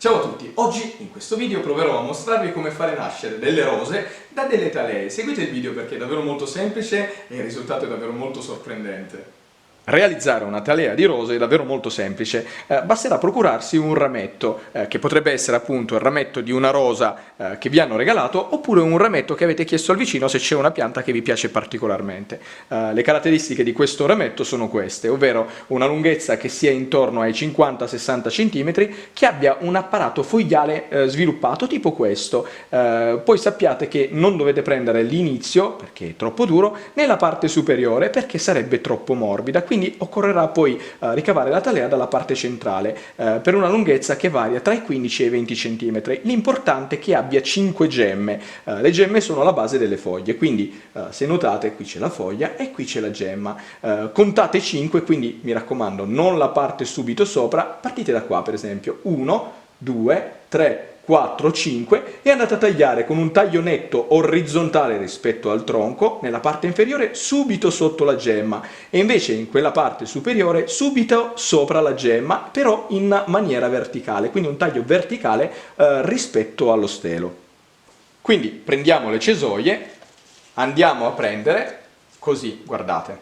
Ciao a tutti, oggi in questo video proverò a mostrarvi come fare nascere delle rose da delle talee. Seguite il video perché è davvero molto semplice e il risultato è davvero molto sorprendente. Realizzare una talea di rose è davvero molto semplice, basterà procurarsi un rametto, che potrebbe essere appunto il rametto di una rosa che vi hanno regalato, oppure un rametto che avete chiesto al vicino se c'è una pianta che vi piace particolarmente. Le caratteristiche di questo rametto sono queste, ovvero una lunghezza che sia intorno ai 50-60 cm, che abbia un apparato fogliale sviluppato tipo questo. Poi sappiate che non dovete prendere l'inizio, perché è troppo duro, né la parte superiore, perché sarebbe troppo morbida. Quindi occorrerà poi ricavare la talea dalla parte centrale per una lunghezza che varia tra i 15 e i 20 cm. L'importante è che abbia 5 gemme. Le gemme sono la base delle foglie, quindi se notate qui c'è la foglia e qui c'è la gemma. Contate 5, quindi mi raccomando non la parte subito sopra, partite da qua per esempio, 1, 2, 3, 4, 5 e andate a tagliare con un taglio netto orizzontale rispetto al tronco nella parte inferiore subito sotto la gemma e invece in quella parte superiore subito sopra la gemma, però in maniera verticale, quindi un taglio verticale rispetto allo stelo. Quindi prendiamo le cesoie, andiamo a prendere, così guardate,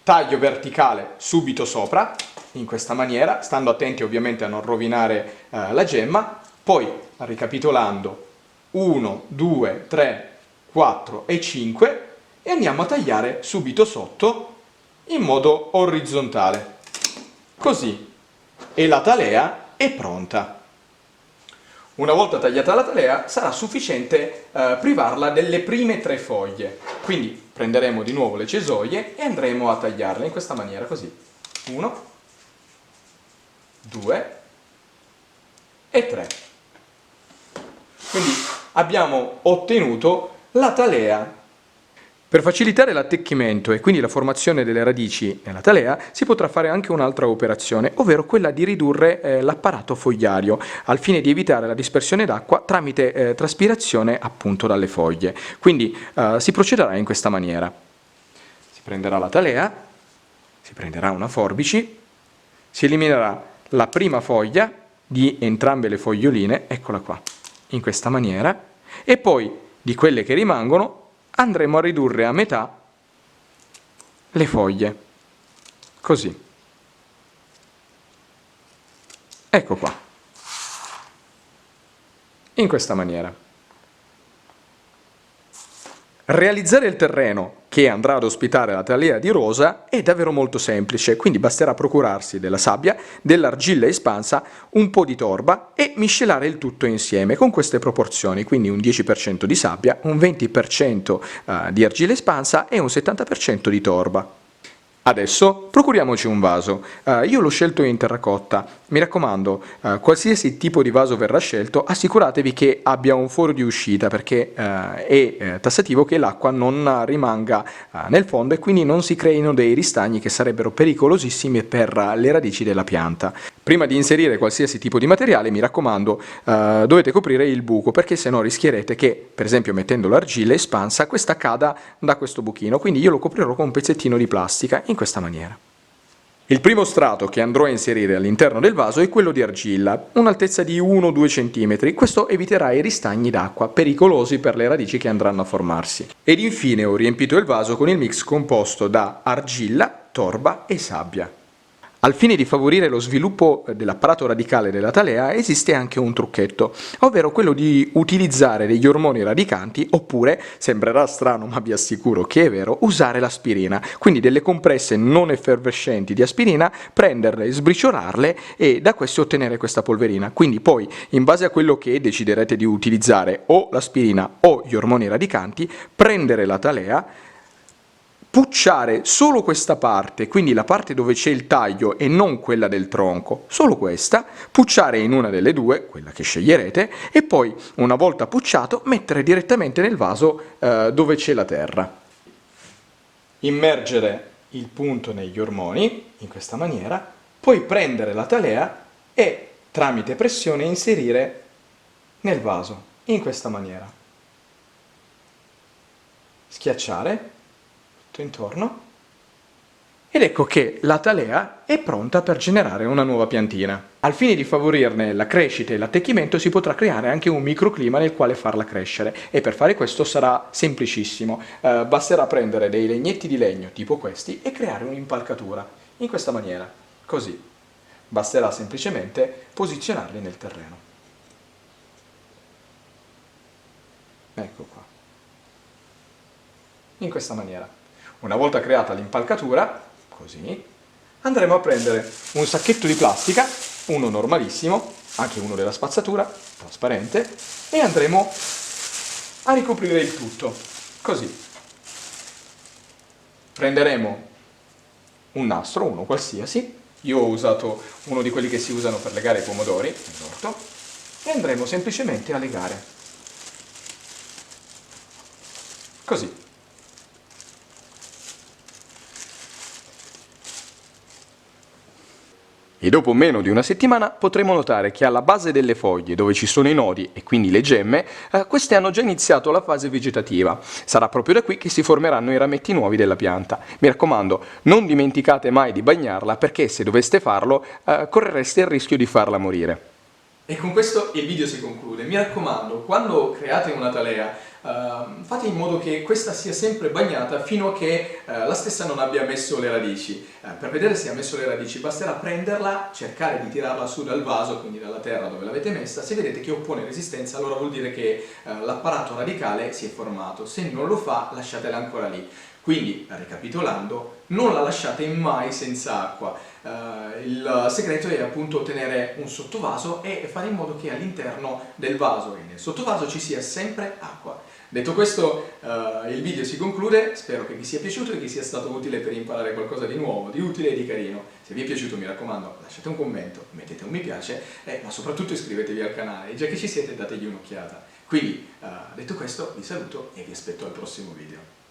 taglio verticale subito sopra, in questa maniera, stando attenti ovviamente a non rovinare la gemma. Poi, ricapitolando, 1, 2, 3, 4 e 5 e andiamo a tagliare subito sotto in modo orizzontale. Così. E la talea è pronta. Una volta tagliata la talea sarà sufficiente privarla delle prime 3 foglie. Quindi prenderemo di nuovo le cesoie e andremo a tagliarle in questa maniera, così. 1, 2 e 3. Quindi abbiamo ottenuto la talea. Per facilitare l'attecchimento e quindi la formazione delle radici nella talea si potrà fare anche un'altra operazione, ovvero quella di ridurre l'apparato fogliario al fine di evitare la dispersione d'acqua tramite traspirazione appunto dalle foglie. Quindi si procederà in questa maniera. Si prenderà la talea, si prenderà una forbice, si eliminerà la prima foglia di entrambe le foglioline, eccola qua, in questa maniera, e poi di quelle che rimangono andremo a ridurre a metà le foglie, così. Ecco qua, in questa maniera. Realizzare il terreno che andrà ad ospitare la talea di rosa è davvero molto semplice, quindi basterà procurarsi della sabbia, dell'argilla espansa, un po' di torba e miscelare il tutto insieme con queste proporzioni, quindi un 10% di sabbia, un 20% di argilla espansa e un 70% di torba. Adesso procuriamoci un vaso. Io l'ho scelto in terracotta. Mi raccomando, qualsiasi tipo di vaso verrà scelto, assicuratevi che abbia un foro di uscita perché è tassativo che l'acqua non rimanga nel fondo e quindi non si creino dei ristagni che sarebbero pericolosissimi per le radici della pianta. Prima di inserire qualsiasi tipo di materiale, mi raccomando, dovete coprire il buco perché sennò rischierete che, per esempio mettendo l'argilla espansa, questa cada da questo buchino, quindi io lo coprirò con un pezzettino di plastica in questa maniera. Il primo strato che andrò a inserire all'interno del vaso è quello di argilla, un'altezza di 1-2 cm, questo eviterà i ristagni d'acqua pericolosi per le radici che andranno a formarsi. Ed infine ho riempito il vaso con il mix composto da argilla, torba e sabbia. Al fine di favorire lo sviluppo dell'apparato radicale della talea esiste anche un trucchetto, ovvero quello di utilizzare degli ormoni radicanti oppure, sembrerà strano ma vi assicuro che è vero, usare l'aspirina, quindi delle compresse non effervescenti di aspirina, prenderle, sbriciolarle e da queste ottenere questa polverina. Quindi poi, in base a quello che deciderete di utilizzare, o l'aspirina o gli ormoni radicanti, prendere la talea, pucciare solo questa parte, quindi la parte dove c'è il taglio e non quella del tronco, solo questa, pucciare in una delle due, quella che sceglierete, e poi, una volta pucciato, mettere direttamente nel vaso dove c'è la terra. Immergere il punto negli ormoni, in questa maniera, poi prendere la talea e, tramite pressione, inserire nel vaso, in questa maniera. Schiacciare intorno Ed ecco che la talea è pronta per generare una nuova piantina. Al fine di favorirne la crescita e l'attecchimento si potrà creare anche un microclima nel quale farla crescere, e per fare questo sarà semplicissimo. Basterà prendere dei legnetti di legno tipo questi e creare un'impalcatura in questa maniera, così. Basterà semplicemente posizionarli nel terreno. Ecco qua. In questa maniera. Una volta creata l'impalcatura, così, andremo a prendere un sacchetto di plastica, uno normalissimo, anche uno della spazzatura, trasparente, e andremo a ricoprire il tutto, così. Prenderemo un nastro, uno qualsiasi, io ho usato uno di quelli che si usano per legare i pomodori, l'esorto, e andremo semplicemente a legare, così. E dopo meno di una settimana potremo notare che alla base delle foglie, dove ci sono i nodi e quindi le gemme, queste hanno già iniziato la fase vegetativa. Sarà proprio da qui che si formeranno i rametti nuovi della pianta. Mi raccomando, non dimenticate mai di bagnarla, perché se doveste farlo correreste il rischio di farla morire. E con questo il video si conclude. Mi raccomando, quando create una talea, fate in modo che questa sia sempre bagnata fino a che la stessa non abbia messo le radici. Per vedere se ha messo le radici basterà prenderla, cercare di tirarla su dal vaso, quindi dalla terra dove l'avete messa. Se vedete che oppone resistenza, allora vuol dire che l'apparato radicale si è formato. Se non lo fa, lasciatela ancora lì. Quindi, ricapitolando, non la lasciate mai senza acqua. Il segreto è appunto tenere un sottovaso e fare in modo che all'interno del vaso e nel sottovaso ci sia sempre acqua. Detto questo, il video si conclude, spero che vi sia piaciuto e che sia stato utile per imparare qualcosa di nuovo, di utile e di carino. Se vi è piaciuto, mi raccomando, lasciate un commento, mettete un mi piace, ma soprattutto iscrivetevi al canale, e già che ci siete dategli un'occhiata. Quindi, detto questo, vi saluto e vi aspetto al prossimo video.